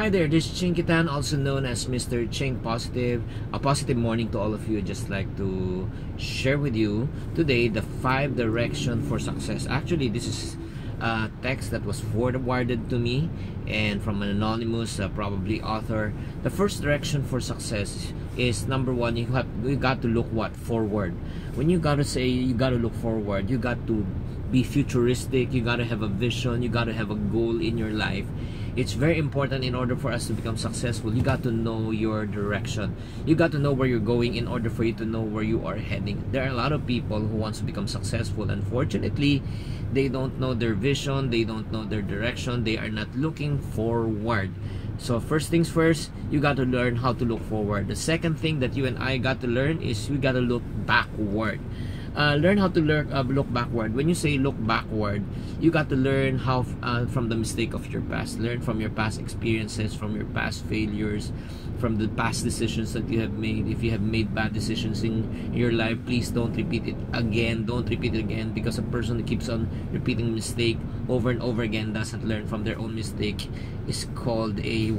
Hi there, this is Chinkee, also known as Mr. Chink Positive. A positive morning to all of you. Just like to share with you today the 5 directions for success. Actually, this is a text that was forwarded to me and from an anonymous probably author. The first direction for success is number 1, you got to look forward. When you gotta say you gotta look forward, you got to be futuristic, you gotta have a vision, you gotta have a goal in your life. It's very important in order for us to become successful. You got to know your direction. You got to know where you're going in order for you to know where you are heading. There are a lot of people who want to become successful. Unfortunately, they don't know their vision. They don't know their direction. They are not looking forward. So first things first, you got to learn how to look forward. The second thing that you and I got to learn is we got to look backward. Learn how to look backward. When you say look backward, you got to learn how from the mistake of your past. Learn from your past experiences, from your past failures, from the past decisions that you have made. If you have made bad decisions in your life, please don't repeat it again. Don't repeat it again, because a person who keeps on repeating mistake over and over again doesn't learn from their own mistake is called a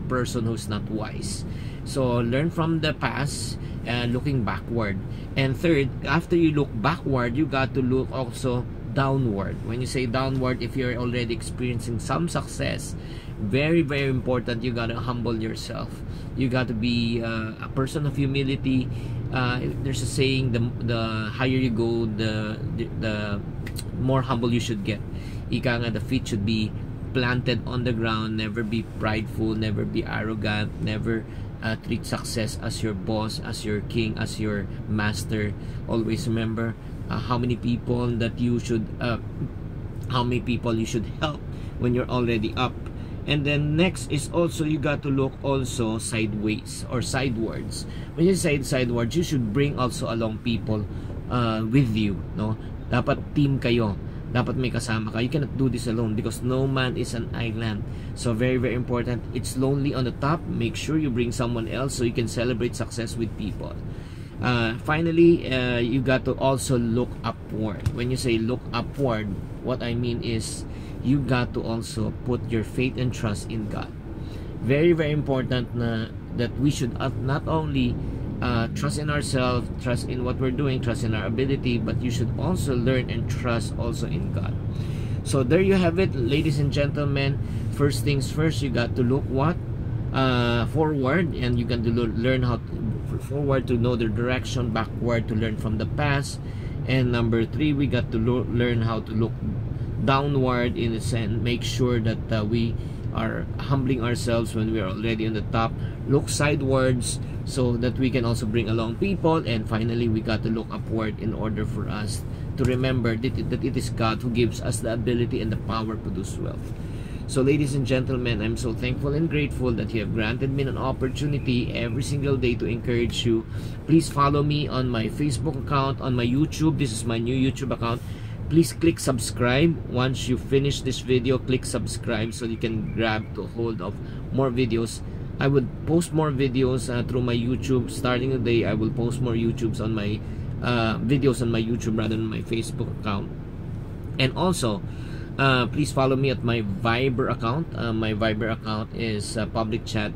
person who's not wise. So learn from the past, looking backward. And third, after you look backward, you got to look also downward. When you say downward, if you're already experiencing some success, very important, you got to humble yourself. You got to be a person of humility. There's a saying, the higher you go, the more humble you should get. Ika nga, the feet should be planted on the ground. Never be prideful, never be arrogant, never treat success as your boss, as your king, as your master. Always remember how many people you should help when you're already up. And then next is also, you got to look also sideways or sidewards. When you say sidewards, you should bring also along people with you, no? Dapat team kayo. Dapat may kasama ka. You cannot do this alone, because no man is an island. So very important. It's lonely on the top. Make sure you bring someone else so you can celebrate success with people. Finally, you got to also look upward. When you say look upward, what I mean is you got to also put your faith and trust in God. Very important that we should not only trust in ourselves, trust in what we're doing, trust in our ability, but you should also learn and trust also in God. So there you have it, ladies and gentlemen. First things first, you got to look forward, and you got to learn how to forward to know the direction, backward to learn from the past, and number 3, we got to learn how to look downward in a sense. Make sure that we are humbling ourselves when we are already on the top. Look sidewards so that we can also bring along people. And finally, we got to look upward in order for us to remember that it is God who gives us the ability and the power to produce wealth. So ladies and gentlemen, I'm so thankful and grateful that you have granted me an opportunity every single day to encourage you. Please follow me on my Facebook account, on my YouTube. This is my new YouTube account. Please click subscribe. Once you finish this video, click subscribe so you can grab to hold of more videos. I would post more videos through my YouTube. Starting today, I will post more YouTubes on my videos on my YouTube rather than my Facebook account. And also, please follow me at my Viber account. My Viber account is a public chat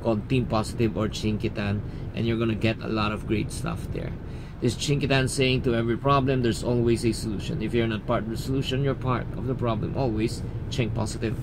called Team Positive or Chinkee, and you're gonna get a lot of great stuff there. This is Chinkee saying, to every problem, there's always a solution. If you're not part of the solution, you're part of the problem. Always Chink Positive.